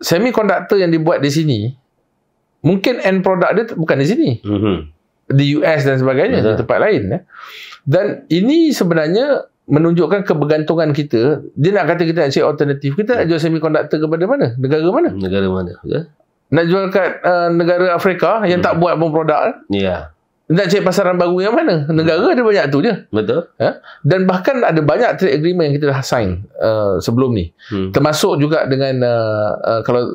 semiconductor yang dibuat di sini, mungkin end product dia bukan di sini. Di US dan sebagainya, di tempat lain. Dan ini sebenarnya menunjukkan kebergantungan kita. Dia nak kata kita nak cari alternatif. Kita nak jual semiconductor kepada mana? Negara mana? Negara mana? Nak jual kat negara Afrika yang tak buat pun produk. Ya. Nak cari pasaran baru yang mana? Negara ada banyak tu je. Betul. Dan bahkan ada banyak trade agreement yang kita dah sign sebelum ni. Termasuk juga dengan kalau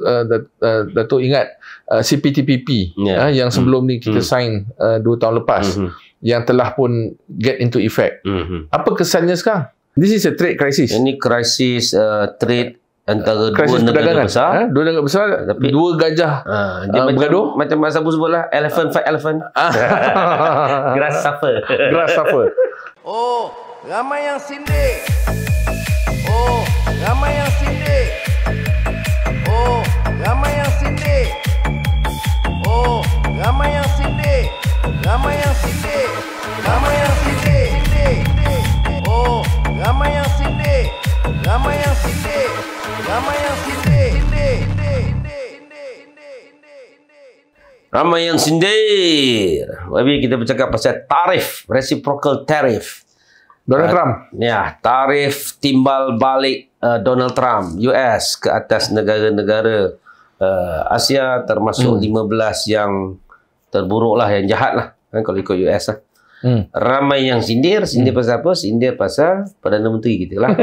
Datuk ingat CPTPP yang sebelum ni kita sign 2 tahun lepas, yang telah pun get into effect. Apa kesannya sekarang? This is a trade crisis. Ini krisis trade antara krisis dua negara besar. Dua negara besar, tapi dua gajah dia bergaduh. Macam Mas Abu sebut lah, elephant fight elephant. Grass suffer. Grass suffer. Oh, ramai yang sindik. Oh, ramai yang sindik. Oh, ramai yang sindik. Oh, ramai yang sindik. Ramai yang sindik. Ramai yang sindik. Oh, ramai yang sindik. Ramai yang sindik. Ramai yang sindik. Ramai yang sindir. Tapi kita bercakap pasal tarif, reciprocal tariff. Donald Trump. Ya, tarif timbal balik Donald Trump US ke atas negara-negara Asia, termasuk 15 yang terburuk lah, yang jahat lah kalau ikut US lah. Ramai yang sindir pasal apa? Sindir pasal Perdana Menteri kita lah.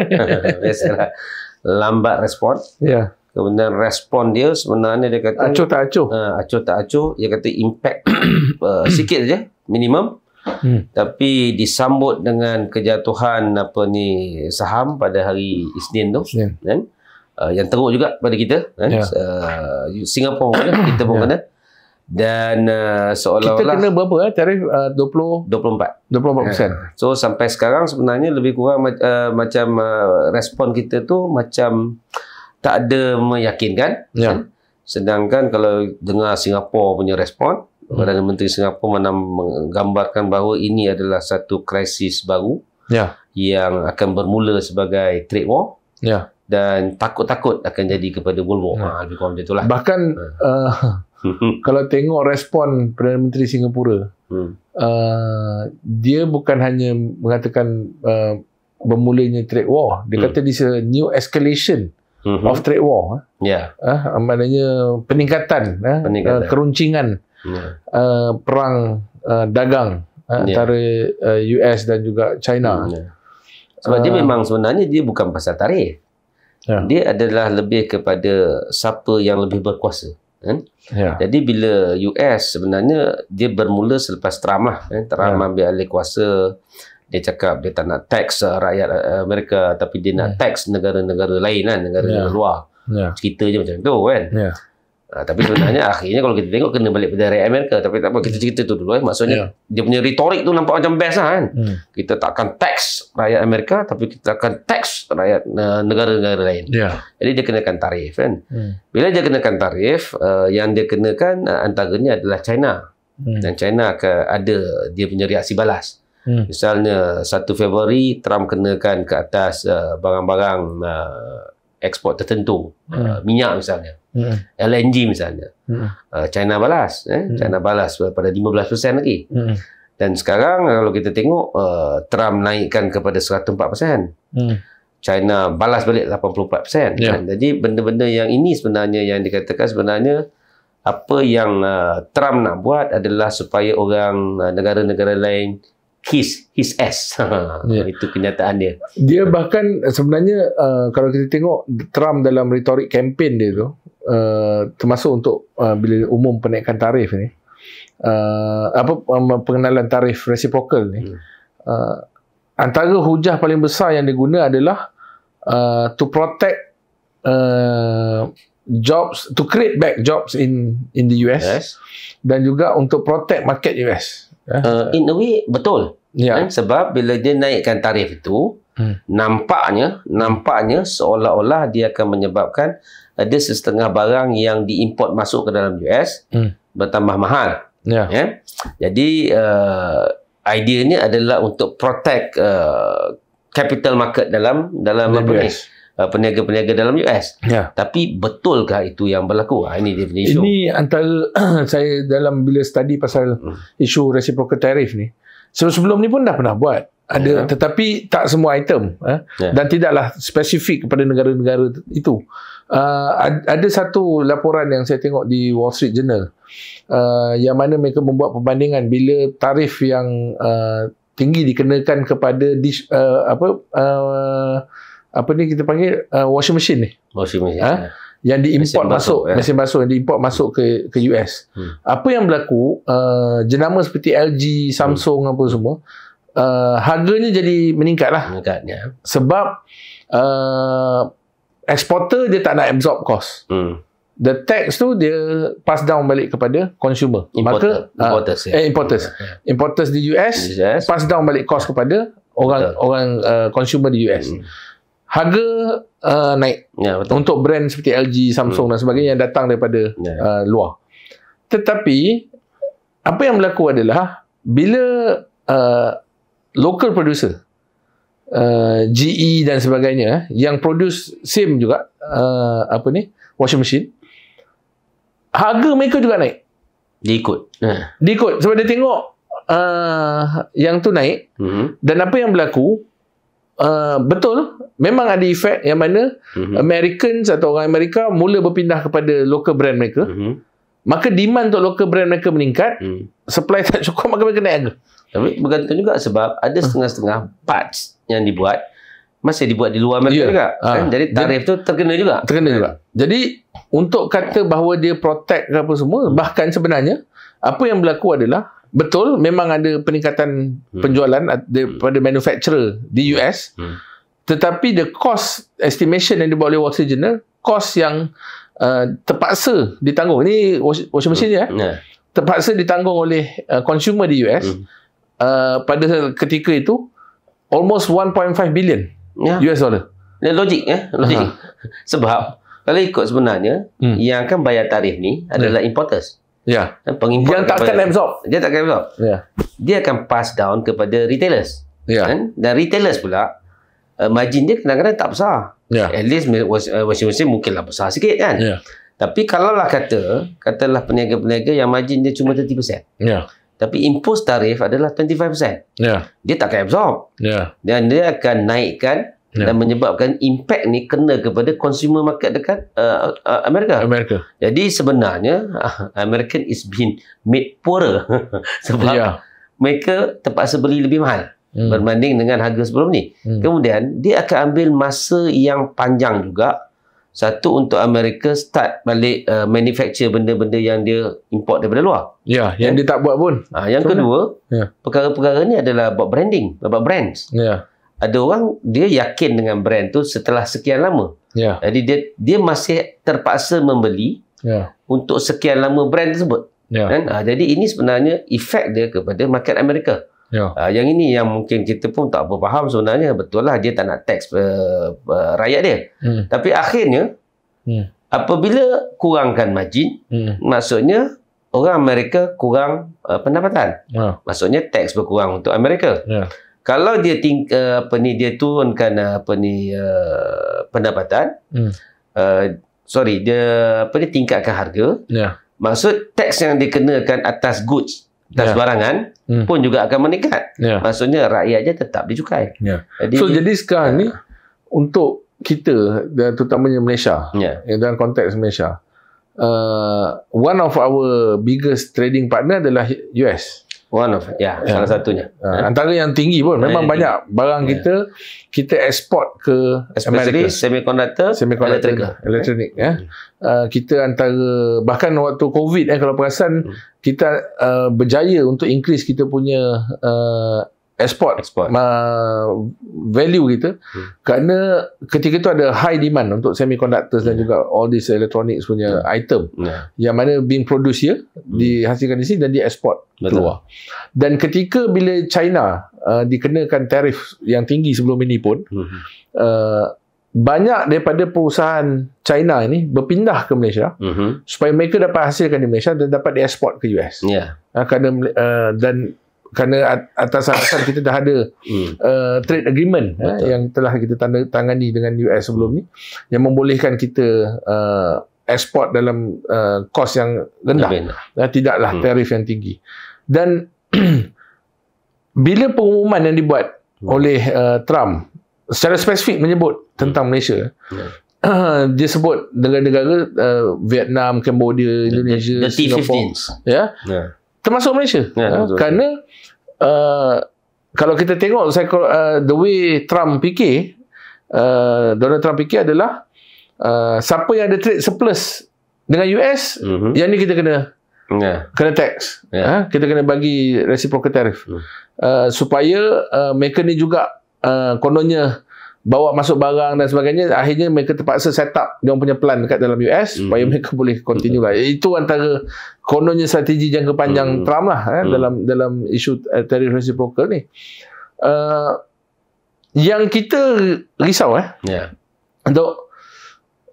Biasalah, lambat respon. Ya. Kemudian respon dia sebenarnya dia kata acuh tak acuh. Acuh tak acuh. Dia kata impact sikit saja, minimum. Tapi disambut dengan kejatuhan saham pada hari Isnin tu. Kan? Yang teruk juga pada kita. Singapura pun kita pun kena. Dan seolah-olah kita kena berapa tarif 24%. So sampai sekarang sebenarnya lebih kurang macam respon kita tu macam tak ada meyakinkan. Sedangkan kalau dengar Singapura punya respon, Perdana Menteri Singapura menggambarkan bahawa ini adalah satu krisis baru yang akan bermula sebagai trade war. Dan takut-takut akan jadi kepada world war. Lebih kurang macam itulah. Bahkan kalau tengok respon Perdana Menteri Singapura, dia bukan hanya mengatakan bermulanya trade war. Dia kata this is a new escalation of trade war. Maknanya peningkatan. Keruncingan perang dagang antara US dan juga China. Sebab dia memang sebenarnya dia bukan pasal tarif. Dia adalah lebih kepada siapa yang lebih berkuasa. Jadi bila US sebenarnya dia bermula selepas Trump lah. Trump ambil alih kuasa. Dia cakap dia tak nak tax rakyat Amerika, tapi dia nak tax negara-negara lain kan, negara luar. Cerita je macam tu kan. Tapi sebenarnya akhirnya kalau kita tengok kena balik pada rakyat Amerika. Tapi tak apa, kita cerita tu dulu. Maksudnya dia punya retorik tu nampak macam best lah kan. Kita tak akan tax rakyat Amerika, tapi kita akan tax rakyat negara-negara lain. Jadi dia kenakan tarif kan. Bila dia kenakan tarif, yang dia kenakan antaranya adalah China. Dan China akan ada dia punya reaksi balas. Misalnya 1 Februari Trump kenakan ke atas barang-barang ekspor tertentu, minyak misalnya, LNG misalnya. China balas, China balas pada 15% lagi. Dan sekarang kalau kita tengok Trump naikkan kepada 104%. China balas balik 84%. Jadi benda-benda yang ini sebenarnya yang dikatakan sebenarnya apa yang Trump nak buat adalah supaya orang negara-negara lain his ass. Itu kenyataan dia. Dia bahkan sebenarnya kalau kita tengok Trump dalam retorik kempen dia tu, termasuk untuk bila umum penaikan tarif ni, pengenalan tarif reciprocal ni, antara hujah paling besar yang diguna adalah to protect jobs, to create back jobs in the US, dan juga untuk protect market US. In a way betul. Sebab bila dia naikkan tarif itu, nampaknya seolah-olah dia akan menyebabkan ada setengah barang yang diimport masuk ke dalam US bertambah mahal. Jadi ideanya adalah untuk protect capital market dalam apa ni, peniaga-peniaga dalam US. Tapi betulkah itu yang berlaku? Ini dia punya isu. Ini antara saya dalam bila study pasal isu reciprocal tariff ni, sebelum ni pun dah pernah buat. Ada, tetapi tak semua item dan tidaklah spesifik kepada negara-negara itu. Ada satu laporan yang saya tengok di Wall Street Journal, yang mana mereka membuat perbandingan bila tarif yang tinggi dikenakan kepada apa ni kita panggil washing machine ni. Washing machine. Yang diimport masuk, mesin basuh yang diimport masuk ke US. Apa yang berlaku, jenama seperti LG, Samsung apa semua, harganya jadi meningkat lah. Sebab exporter dia tak nak absorb cost. The tax tu dia pass down balik kepada consumer. Importers di US pass down balik cost kepada orang consumer di US. Harga naik untuk brand seperti LG, Samsung dan sebagainya yang datang daripada luar. Tetapi apa yang berlaku adalah bila local producer, GE dan sebagainya yang produce same juga washing machine, harga mereka juga naik. Diikut sebab dia tengok yang tu naik. Dan apa yang berlaku, betul memang ada efek yang mana Americans atau orang Amerika mula berpindah kepada local brand mereka. Maka demand untuk local brand mereka meningkat, supply tak cukup, maka mereka naik harga. Tapi bergantung juga sebab ada setengah-setengah parts yang dibuat masih dibuat di luar Amerika juga. Jadi tarif tu terkena juga. Jadi untuk kata bahawa dia protect ke apa semua, bahkan sebenarnya apa yang berlaku adalah betul memang ada peningkatan penjualan daripada manufacturer di US. Tetapi the cost estimation yang dibuat oleh Wall Street Journal, cost yang terpaksa ditanggung, ini washing machine terpaksa ditanggung oleh consumer di US pada ketika itu almost 1.5 billion US dollar. Logik. Sebab kalau ikut sebenarnya yang akan bayar tarif ni adalah importers. Pengimport yang tak akan absorb. Dia tak akan absorb. Dia akan pass down kepada retailers. Dan retailers pula margin dia kadang-kadang tak besar. At least washing machine mungkinlah besar sikit kan. Tapi kalaulah katalah peniaga-peniaga yang margin dia cuma 30%. Tapi impose tarif adalah 25%. Dia tak akan absorb. Dan dia akan naikkan dan menyebabkan impact ni kena kepada consumer market dekat Amerika. Jadi sebenarnya American is being made poorer sebab mereka terpaksa beli lebih mahal berbanding dengan harga sebelum ni. Kemudian dia akan ambil masa yang panjang juga. Satu, untuk Amerika start balik manufacture benda-benda yang dia import daripada luar. Yang dia tak buat pun. Yang kedua, perkara-perkara ni adalah about branding, about brands. Ada orang dia yakin dengan brand tu setelah sekian lama. Jadi dia masih terpaksa membeli untuk sekian lama brand tersebut. Jadi ini sebenarnya efek dia kepada market Amerika. Yang ini yang mungkin kita pun tak faham sebenarnya. Betul lah dia tak nak tax rakyat dia. Tapi akhirnya apabila kurangkan margin, maksudnya orang Amerika kurang pendapatan. Maksudnya tax berkurang untuk Amerika. Kalau dia dia turunkan pendapatan, dia tingkatkan harga. Maksud tax yang dikenakan atas goods, atas barangan pun juga akan meningkat. Maksudnya rakyat je tetap dicukai. Jadi sekarang ni untuk kita, terutamanya Malaysia, dalam konteks Malaysia, one of our biggest trading partner adalah US. Salah satunya. Antara yang tinggi pun. Memang banyak barang kita ekspor ke Amerika. Semiconductor, elektronik. Kita antara, bahkan waktu COVID kalau perasan, kita berjaya untuk increase kita punya export value kita, kerana ketika itu ada high demand untuk semiconductors dan juga all these electronics punya item yang mana being produced here, dihasilkan di sini dan dieksport keluar. Dan ketika bila China dikenakan tarif yang tinggi sebelum ini pun, banyak daripada perusahaan China ini berpindah ke Malaysia supaya mereka dapat hasilkan di Malaysia dan dapat dieksport ke US. Kerana dan kerana atas alasan kita dah ada trade agreement yang telah kita tangani dengan US sebelum ni, yang membolehkan kita ekspor dalam kos yang rendah, tidaklah tarif yang tinggi. Dan bila pengumuman yang dibuat oleh Trump secara spesifik menyebut tentang Malaysia, dia sebut negara-negara Vietnam, Cambodia, Indonesia, the Singapore, termasuk Malaysia. Kerana kalau kita tengok the way Trump fikir, Donald Trump fikir adalah siapa yang ada trade surplus dengan US, yang ni kita kena tax, kita kena bagi reciprocal tariff, supaya mereka ni juga kononnya bawa masuk barang dan sebagainya. Akhirnya mereka terpaksa set up dia punya plan dekat dalam US supaya mereka boleh continue lah. Itu antara kononnya strategi jangka panjang Trump lah, dalam isu tarif reciprocal ni. Yang kita risau untuk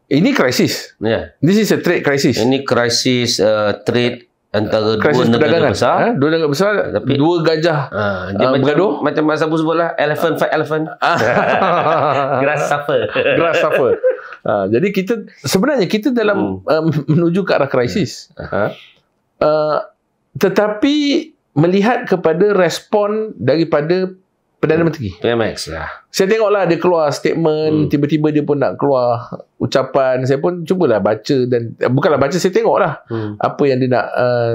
ini krisis. This is a trade crisis. Ini krisis trade antara dua negara besar. Dua negara besar, tapi dua gajah bergaduh. Macam Mak Sabu sebutlah, elephant fight elephant. Grass suffer. Jadi sebenarnya kita dalam menuju ke arah krisis. Tetapi melihat kepada respon daripada Perdana Menteri PMX saya tengoklah dia keluar statement, tiba-tiba dia pun nak keluar ucapan. Saya pun cubalah baca, dan bukanlah baca, saya tengoklah apa yang dia nak,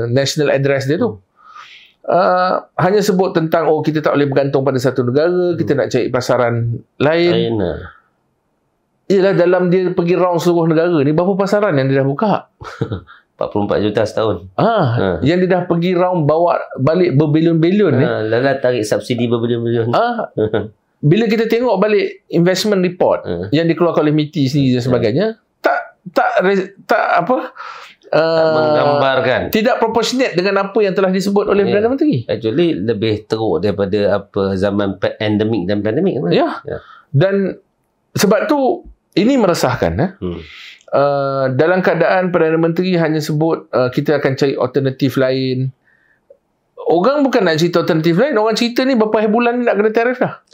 national address dia tu. Hanya sebut tentang kita tak boleh bergantung pada satu negara, kita nak cari pasaran lain. Ialah dalam dia pergi round seluruh negara ni, berapa pasaran yang dia dah buka? 44 juta setahun. Yang dia dah pergi round bawa balik berbilion-bilion ni. Lala tarik subsidi berbilion-bilion. Bila kita tengok balik investment report yang dikeluarkan oleh MITI sendiri dan sebagainya, tak menggambarkan, tidak proportionate dengan apa yang telah disebut oleh Perdana Menteri. Actually lebih teruk daripada zaman endemik dan pandemik. Dan sebab tu ini meresahkan. Dalam keadaan Perdana Menteri hanya sebut kita akan cari alternatif lain. Orang bukan nak cerita alternatif lain, orang cerita ni berapa bulan ni nak kena tarif dah.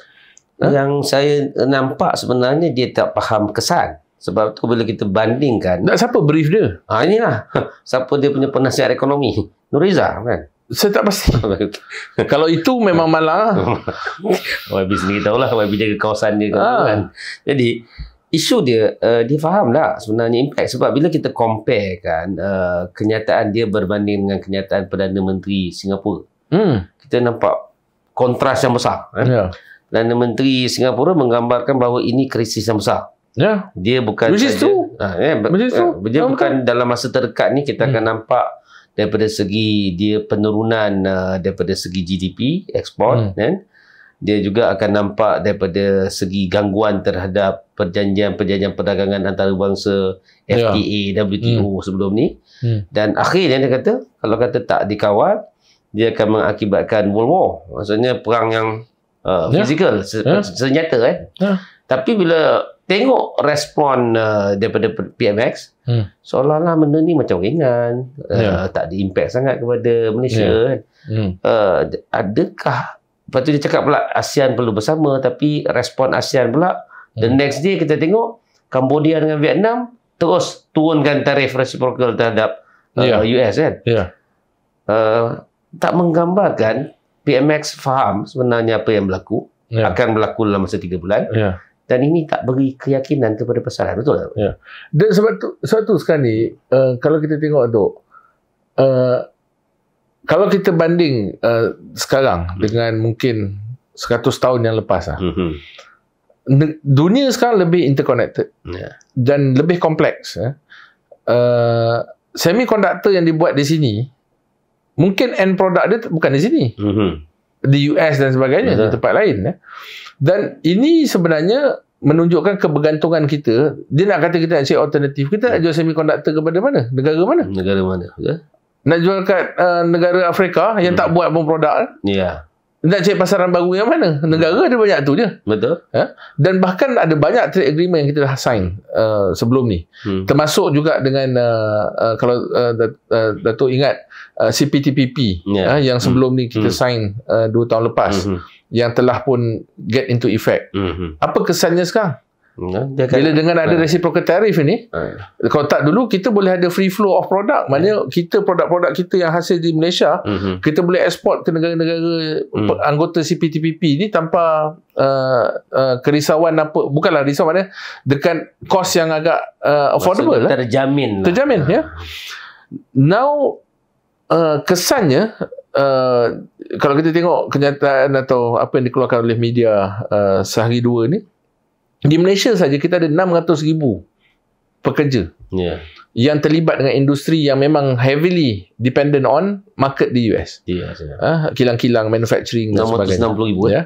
Yang saya nampak sebenarnya dia tak faham kesan. Sebab tu bila kita bandingkan, siapa brief dia? Inilah siapa dia punya penasihat ekonomi, Nuriza kan? Saya tak pasti. Kalau itu memang malah YB sendiri tahulah, YB jaga kawasan dia kan. Jadi isu dia faham lah sebenarnya impact. Sebab bila kita compare kan kenyataan dia berbanding dengan kenyataan Perdana Menteri Singapura, kita nampak kontras yang besar. Perdana Menteri Singapura menggambarkan bahawa ini krisis yang besar. Dia bukan dia bukan dalam masa terdekat ni kita akan nampak daripada segi dia penurunan daripada segi GDP ekspor, kan? Dia juga akan nampak daripada segi gangguan terhadap perjanjian perdagangan antarabangsa, FTA, WTO sebelum ni. Dan akhirnya dia kata, kalau kata tak dikawal, dia akan mengakibatkan World War. Maksudnya perang yang fizikal, senjata. Tapi bila tengok respon daripada PMX, seolah-olah benda ni macam ringan, tak ada impact sangat kepada Malaysia. Adakah, lepas tu dia cakap pula ASEAN perlu bersama, tapi respon ASEAN pula the next day kita tengok Cambodia dengan Vietnam terus turunkan tarif reciprocal terhadap US kan. Tak menggambarkan PMX faham sebenarnya apa yang berlaku, akan berlaku dalam masa 3 bulan. Dan ini tak beri keyakinan kepada pasaran. Betul tak? Dan sebab tu sekarang ni kalau kita tengok tu, kalau kita banding sekarang dengan mungkin 100 tahun yang lepas dunia sekarang lebih interconnected dan lebih kompleks. Semiconductor yang dibuat di sini mungkin end product dia bukan di sini, di US dan sebagainya, di tempat lain. Dan ini sebenarnya menunjukkan kebergantungan kita. Dia nak kata kita nak cari alternatif, kita nak jual semiconductor kepada mana? Negara mana? Nak jual kat negara Afrika yang tak buat pun produk. Nak cari pasaran baru yang mana? Negara ada banyak tu je. Betul. Dan bahkan ada banyak trade agreement yang kita dah sign sebelum ni. Termasuk juga dengan kalau Datuk ingat CPTPP yang sebelum ni kita sign 2 tahun lepas, yang telah pun get into effect. Apa kesannya sekarang? Bila dengan ada reciprocal tariff ini, kalau tak dulu kita boleh ada free flow of product. Maknanya kita produk-produk kita yang hasil di Malaysia, kita boleh ekspor ke negara-negara anggota CPTPP ni tanpa kerisauan apa. Bukanlah risau, maknanya dengan kos yang agak affordable. Terjamin ya. Now kesannya kalau kita tengok kenyataan atau apa yang dikeluarkan oleh media sehari dua ni, di Malaysia saja kita ada 600,000 pekerja yang terlibat dengan industri yang memang heavily dependent on market di US. Kilang-kilang, manufacturing dan sebagainya. 660,000 ya.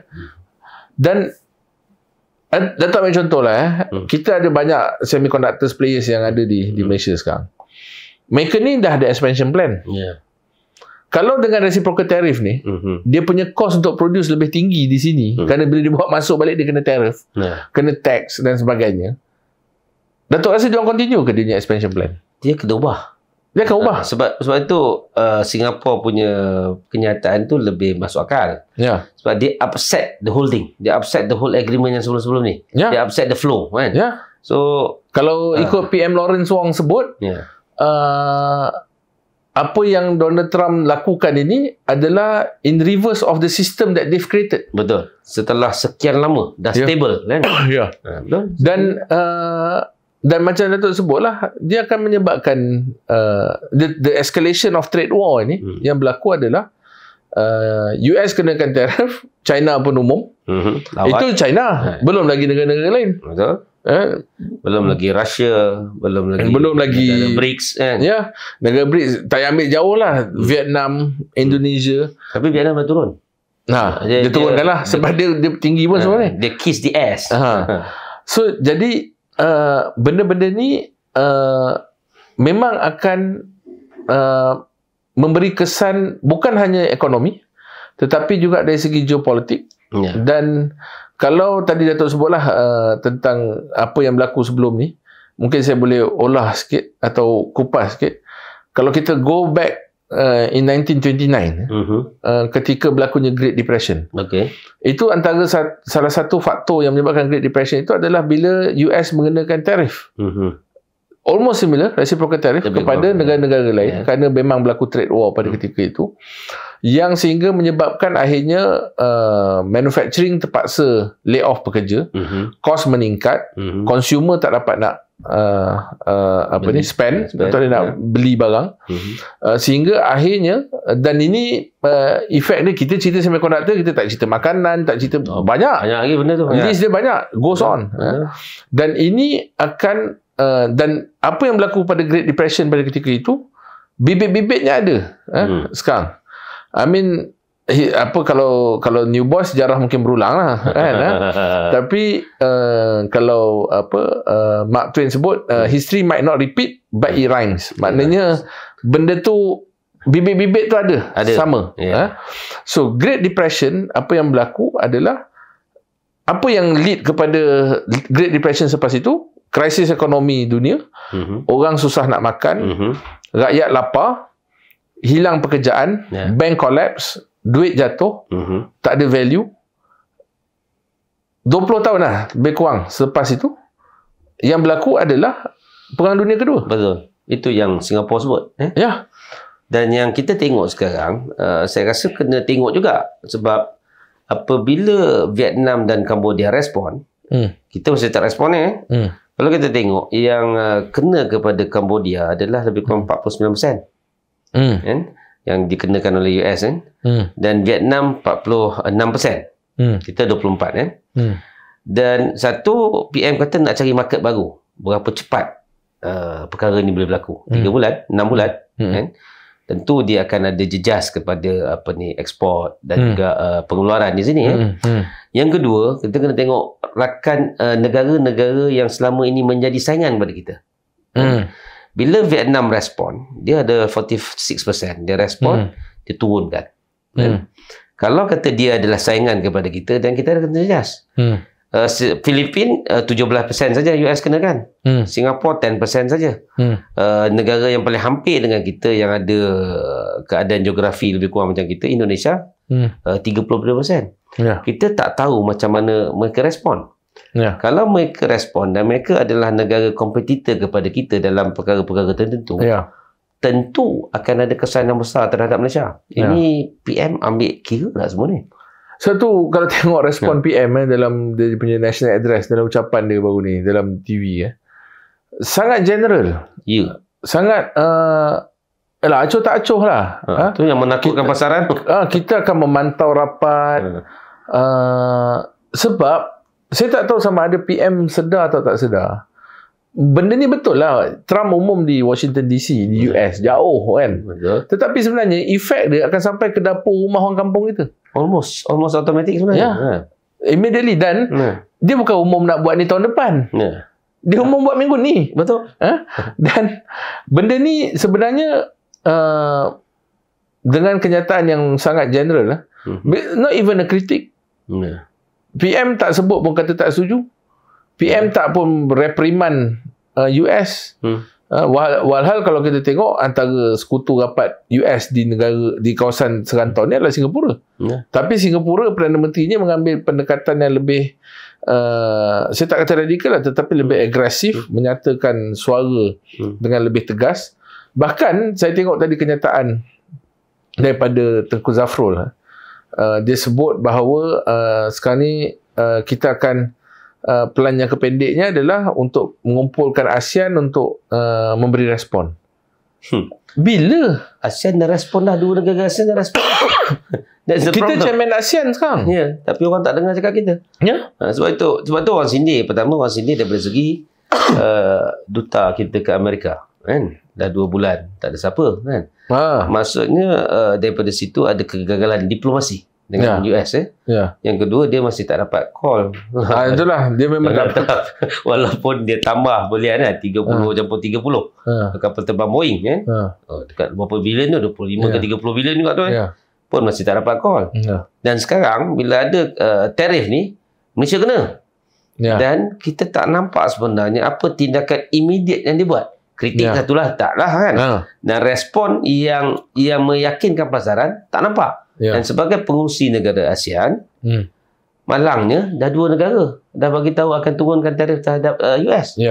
Dan Datuk ambil contoh lah, kita ada banyak semiconductors players yang ada di Malaysia sekarang. Mereka ni dah ada expansion plan. Kalau dengan reciprocal tariff ni, dia punya cost untuk produce lebih tinggi di sini, kerana bila dia bawa masuk balik dia kena tariff, kena tax dan sebagainya. Datuk rasa dia orang continue ke dia punya expansion plan? Dia kena ubah. Dia akan ubah. Sebab itu Singapura punya kenyataan tu lebih masuk akal. Sebab dia upset the whole thing. Dia upset the whole agreement yang sebelum-sebelum ni. Dia upset the flow kan. So kalau ikut PM Lawrence Wong sebut, apa yang Donald Trump lakukan ini adalah in reverse of the system that they've created. Betul. Setelah sekian lama dah stable kan. Betul. Dan macam Datuk sebutlah, dia akan menyebabkan the escalation of trade war ini yang berlaku adalah US kenakan tarif, China pun umum. Itu China, belum lagi negara-negara lain. Betul. Belum lagi Russia, belum lagi BRICS kan. Negara BRICS tak ambil jauh lah. Vietnam, Indonesia. Tapi Vietnam dah turun. Dia turunkan lah sebab dia tinggi pun sebenarnya. Dia kiss the ass. So jadi benda-benda ni memang akan memberi kesan bukan hanya ekonomi, tetapi juga dari segi geopolitik. Dan kalau tadi Datuk sebutlah tentang apa yang berlaku sebelum ni, mungkin saya boleh olah sikit atau kupas sikit. Kalau kita go back in 1929, ketika berlakunya Great Depression, itu antara salah satu faktor yang menyebabkan Great Depression itu adalah bila US mengenakan tarif. Almost similar, reciprocal tariff kepada negara-negara lain, kerana memang berlaku trade war pada ketika itu, yang sehingga menyebabkan akhirnya manufacturing terpaksa lay off pekerja, kos meningkat, consumer tak dapat nak spend atau dia nak beli barang, sehingga akhirnya, dan ini efek dia, kita cerita semiconductor, kita tak cerita makanan, tak cerita banyak lagi benda tu, list dia banyak, goes on. Dan ini akan dan apa yang berlaku pada Great Depression pada ketika itu, bibit-bibitnya ada sekarang. I mean, kalau new boss, sejarah mungkin berulang lah kan. Tapi kalau Mark Twain sebut, history might not repeat but it rhymes. Maknanya benda tu, bibit-bibit tu ada. Sama. So Great Depression, apa yang berlaku adalah, apa yang lead kepada Great Depression selepas itu, krisis ekonomi dunia, orang susah nak makan, rakyat lapar, hilang pekerjaan, bank collapse, duit jatuh, tak ada value. 20 tahun lah lebih kurang selepas itu, yang berlaku adalah Perang Dunia Kedua. Betul. Itu yang Singapura sebut. Dan yang kita tengok sekarang, saya rasa kena tengok juga, sebab apabila Vietnam dan Cambodia respon, kita mesti tak respon Kalau kita tengok, yang kena kepada Cambodia adalah lebih kurang 49%. Kan? Yang dikenakan oleh US kan? Dan Vietnam 46%. Kita 24 kan? Dan satu, PM kata nak cari market baru. Berapa cepat perkara ni boleh berlaku? 3 bulan, 6 bulan kan? Tentu dia akan ada jejas kepada ekspor dan juga pengeluaran di sini. Yang kedua, kita kena tengok rakan negara-negara yang selama ini menjadi saingan kepada kita. Bila Vietnam respon, dia ada 46%. Dia respon, dia turunkan. Kalau kata dia adalah saingan kepada kita, dan kita ada kena adjust. Filipin 17% saja US kenakan. Singapura 10% saja. Negara yang paling hampir dengan kita yang ada keadaan geografi lebih kurang macam kita, Indonesia, 30%. Kita tak tahu macam mana mereka respon. Kalau mereka respon dan mereka adalah negara kompetitor kepada kita dalam perkara-perkara tertentu, tentu akan ada kesan yang besar terhadap Malaysia. Ini PM ambil kira tak semua ni. Satu, kalau tengok respon PM dalam dia punya national address, dalam ucapan dia baru ni dalam TV, sangat general. Sangat acuh tak acuh lah. Tu yang menakutkan pasaran. Kita akan memantau rapat. Sebab saya tak tahu sama ada PM sedar atau tak sedar. Benda ni betul lah. Trump umum di Washington DC, di US, jauh kan. Tetapi sebenarnya efek dia akan sampai ke dapur rumah orang kampung kita. Almost automatic sebenarnya. Immediately. Dan dia bukan umum nak buat ni tahun depan. Dia umum buat minggu ni. Betul. Dan benda ni sebenarnya dengan kenyataan yang sangat general, not even a critic. PM tak sebut pun kata tak setuju. PM tak pun reprimand US. Walhal kalau kita tengok antara sekutu rapat US di kawasan serantau ni adalah Singapura. Tapi Singapura Perdana Menterinya mengambil pendekatan yang lebih saya tak kata radikal lah, tetapi lebih agresif, menyatakan suara dengan lebih tegas. Bahkan saya tengok tadi kenyataan daripada Tengku Zafrul. Dia sebut bahawa sekarang ni kita akan plan yang kependeknya adalah untuk mengumpulkan ASEAN untuk memberi respon. Bila ASEAN dah respon dah, dua negara ASEAN dah respon. Kita chairman ASEAN sekarang. Tapi orang tak dengar cakap kita. Sebab tu orang sindir. Pertama, orang sindir daripada segi duta kita ke Amerika, kan? Dah 2 bulan tak ada siapa, kan? Maksudnya daripada situ ada kegagalan diplomasi dengan US. Yang kedua, dia masih tak dapat call. Itulah, dia memang tak dapat. Walaupun dia tambah belian 30 campur 30 kapal terbang Boeing, dekat berapa bilion tu, 25 ke 30 bilion juga tu, pun masih tak dapat call. Dan sekarang bila ada tarif ni, Malaysia kena. Dan kita tak nampak sebenarnya apa tindakan immediate yang dia buat. Kritik satulah, taklah, kan. Dan respon yang meyakinkan pasaran tak nampak. Dan sebagai pengurusi negara ASEAN, malangnya dah 2 negara dah bagi tahu akan turunkan tarif terhadap US.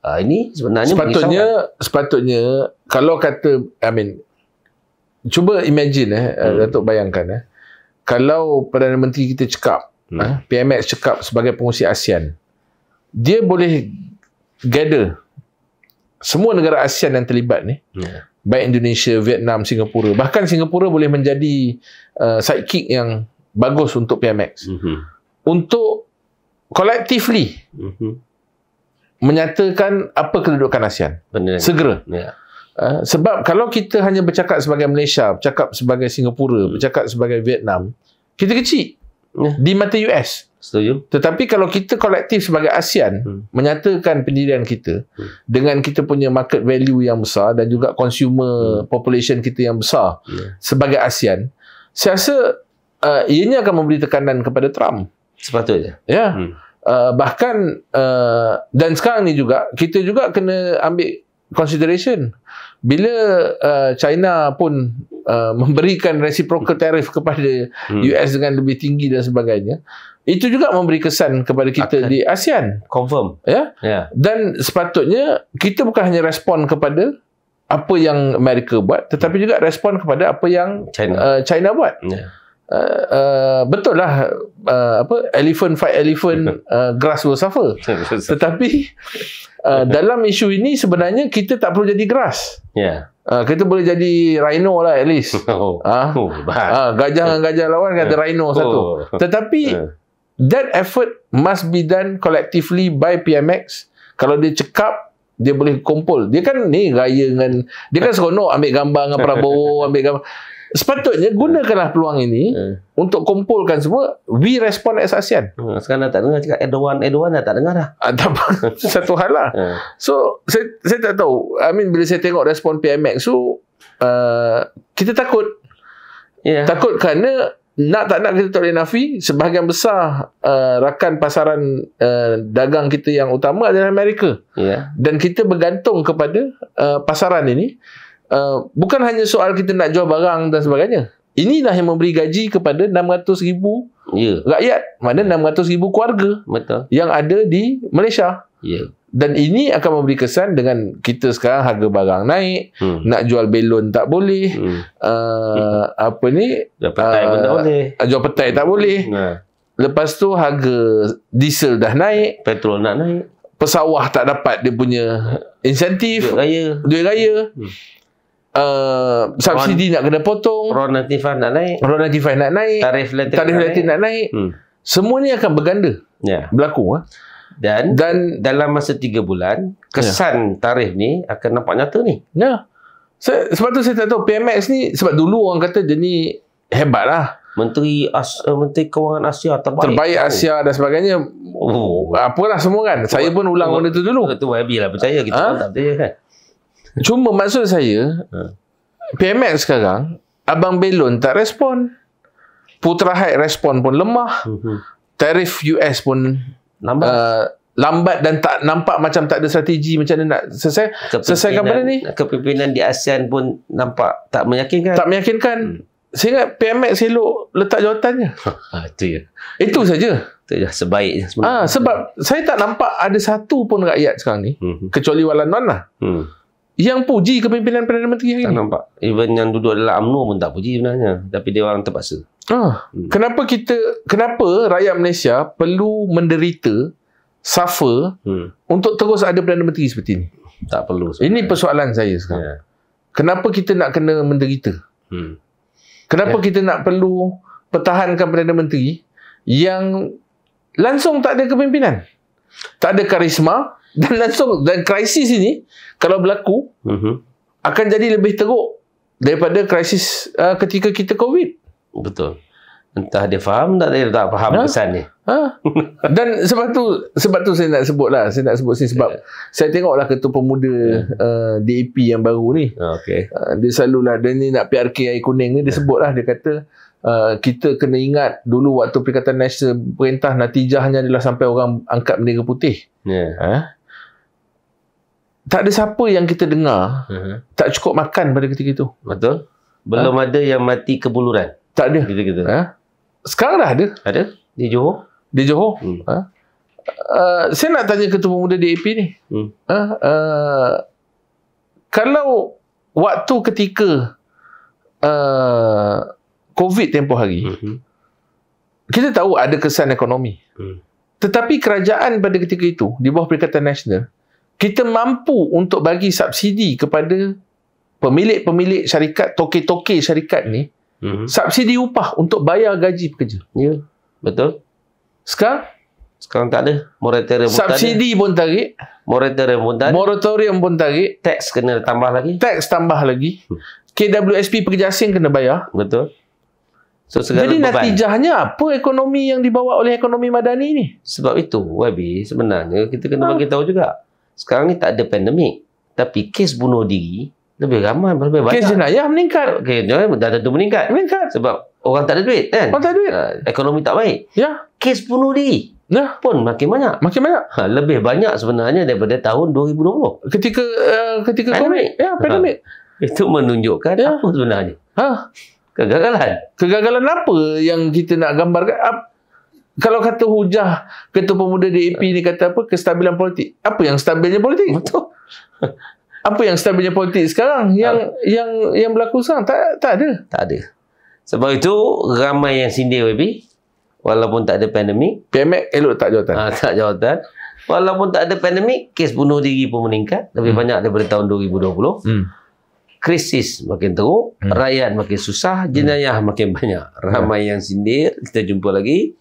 Ini sebenarnya sepatutnya kalau kata, cuba imagine Datuk bayangkan, kalau Perdana Menteri kita cakap, PMX cakap sebagai pengurusi ASEAN, dia boleh gather semua negara ASEAN yang terlibat ni, baik Indonesia, Vietnam, Singapura. Bahkan Singapura boleh menjadi sidekick yang bagus untuk PMX. Untuk collectively menyatakan apa kedudukan ASEAN. Segera. Sebab kalau kita hanya bercakap sebagai Malaysia, bercakap sebagai Singapura, bercakap sebagai Vietnam, kita kecil di mata US. Setuju. Tetapi kalau kita kolektif sebagai ASEAN menyatakan pendirian kita dengan kita punya market value yang besar dan juga consumer population kita yang besar sebagai ASEAN, saya rasa ianya akan memberi tekanan kepada Trump. Sepatutnya. Bahkan dan sekarang ni juga kita juga kena ambil consideration bila China pun memberikan reciprocal tariff kepada US dengan lebih tinggi dan sebagainya, itu juga memberi kesan kepada kita di ASEAN. Confirm. Dan sepatutnya kita bukan hanya respon kepada apa yang Amerika buat, tetapi juga respon kepada apa yang China buat. Betul lah, elephant fight elephant, grass will suffer. Tetapi dalam isu ini sebenarnya kita tak perlu jadi grass. Kita boleh jadi rhino lah at least. Gajah dengan gajah lawan kan ada rhino satu. Tetapi that effort must be done collectively by PMX. Kalau dia cekap, dia boleh kumpul. Dia kan ni raya dengan, dia kan seronok ambil gambar dengan Prabowo, ambil gambar. Sepatutnya gunakanlah peluang ini untuk kumpulkan semua. We respond as ASEAN. Sekarang dah tak dengar cakap Erdogan dah tak dengar dah. Satu hal lah. So saya tak tahu. Bila saya tengok respon PMX tu, kita takut Takut kerana nak tak nak kita tak boleh nafi, sebahagian besar rakan pasaran dagang kita yang utama adalah Amerika. Dan kita bergantung kepada pasaran ini. Bukan hanya soal kita nak jual barang dan sebagainya. Inilah yang memberi gaji kepada 600,000 rakyat, mana 600,000 keluarga yang ada di Malaysia. Dan ini akan memberi kesan dengan kita sekarang harga barang naik, nak jual belon tak boleh, jual petai pun tak boleh. Jual petai tak boleh. Lepas tu harga diesel dah naik, petrol nak naik, pesawah tak dapat dia punya insentif, duit raya. Subsidi nak kena potong, RON 95 nak naik, tarif elektrik nak naik. Semua ni akan berganda berlaku. Dan dalam masa 3 bulan kesan tarif ni akan nampak nyata ni. Sebab tu saya tak tahu PMX ni, sebab dulu orang kata dia ni hebat lah, Menteri Kewangan Asia terbaik Asia dan sebagainya. Apalah semua kan. Saya pun ulang benda tu dulu. Tu YB lah percaya, kita tak percaya kan. Cuma maksud saya PMX sekarang, Abang Belon tak respon, Putra Height respon pun lemah, tarif US pun lambat dan tak nampak macam tak ada strategi macam mana nak selesaikan benda ni. Kepimpinan di ASEAN pun nampak tak meyakinkan. Saya ingat PMX elok letak jawatannya. Itu saja. Itu je sebaik sebenarnya. Sebab saya tak nampak ada satu pun rakyat sekarang ni, kecuali Walan Wan lah, yang puji kepimpinan Perdana Menteri hari tak ni. Nampak. Even yang duduk dalam UMNO pun tak puji sebenarnya, tapi dia orang terpaksa. Kenapa rakyat Malaysia perlu menderita, suffer untuk terus ada Perdana Menteri seperti ini? Tak perlu sebenarnya. Ini persoalan saya sekarang. Kenapa kita nak kena menderita? Kenapa kita nak perlu pertahankan Perdana Menteri yang langsung tak ada kepimpinan, tak ada karisma, dan krisis ini kalau berlaku akan jadi lebih teruk daripada krisis ketika kita COVID. Betul. Entah dia faham tak faham kesan ni. Dan sebab tu saya nak sebut sini sebab saya tengoklah Ketua Pemuda DAP yang baru ni. Dia selalulah, dia ni nak PRK air kuning ni, dia sebutlah, dia kata kita kena ingat dulu waktu Perikatan Nasional perintah, natijahnya adalah sampai orang angkat bendera putih. Tak ada siapa yang kita dengar tak cukup makan pada ketika itu. Betul. Belum ada yang mati kebuluran. Tak ada. Gitu-gitu. Sekarang dah ada. Ada di Johor. Saya nak tanya Ketua Pemuda DAP ni. Kalau waktu ketika COVID tempoh hari, kita tahu ada kesan ekonomi. Tetapi kerajaan pada ketika itu, di bawah Perikatan Nasional, kita mampu untuk bagi subsidi kepada pemilik-pemilik syarikat, toke-toke syarikat ni, subsidi upah untuk bayar gaji pekerja. Ya, betul. Sekarang tak ada. Moratorium subsidi pun tarik. Moratorium pun tarik. Tax kena tambah lagi. KWSP pekerja asing kena bayar. Betul. So, jadi natijahnya apa ekonomi yang dibawa oleh ekonomi madani ni? Sebab itu YB sebenarnya kita kena bagi tahu juga. Sekarang ni tak ada pandemik, tapi kes bunuh diri lebih ramai, lebih banyak. Kes jenayah meningkat. Dah tentu meningkat. Sebab orang tak ada duit kan? Orang tak ada duit. Ekonomi tak baik. Ya. Kes bunuh diri pun makin banyak. Lebih banyak sebenarnya daripada tahun 2020. Ketika pandemik. Pandemik. Itu menunjukkan apa sebenarnya? Kegagalan apa yang kita nak gambarkan? Kalau kata hujah Ketua Pemuda DAP ni kata apa? Kestabilan politik. Apa yang stabilnya politik? Betul. Apa yang stabilnya politik sekarang? Yang berlaku sekarang tak ada. Tak ada. Sebab itu ramai yang sindir YB. Walaupun tak ada pandemik. PMX elok tak jawatan. Tak jawatan. Walaupun tak ada pandemik, kes bunuh diri pun meningkat. Lebih banyak daripada tahun 2020. Krisis makin teruk. Rakyat makin susah. Jenayah makin banyak. Ramai yang sindir. Kita jumpa lagi.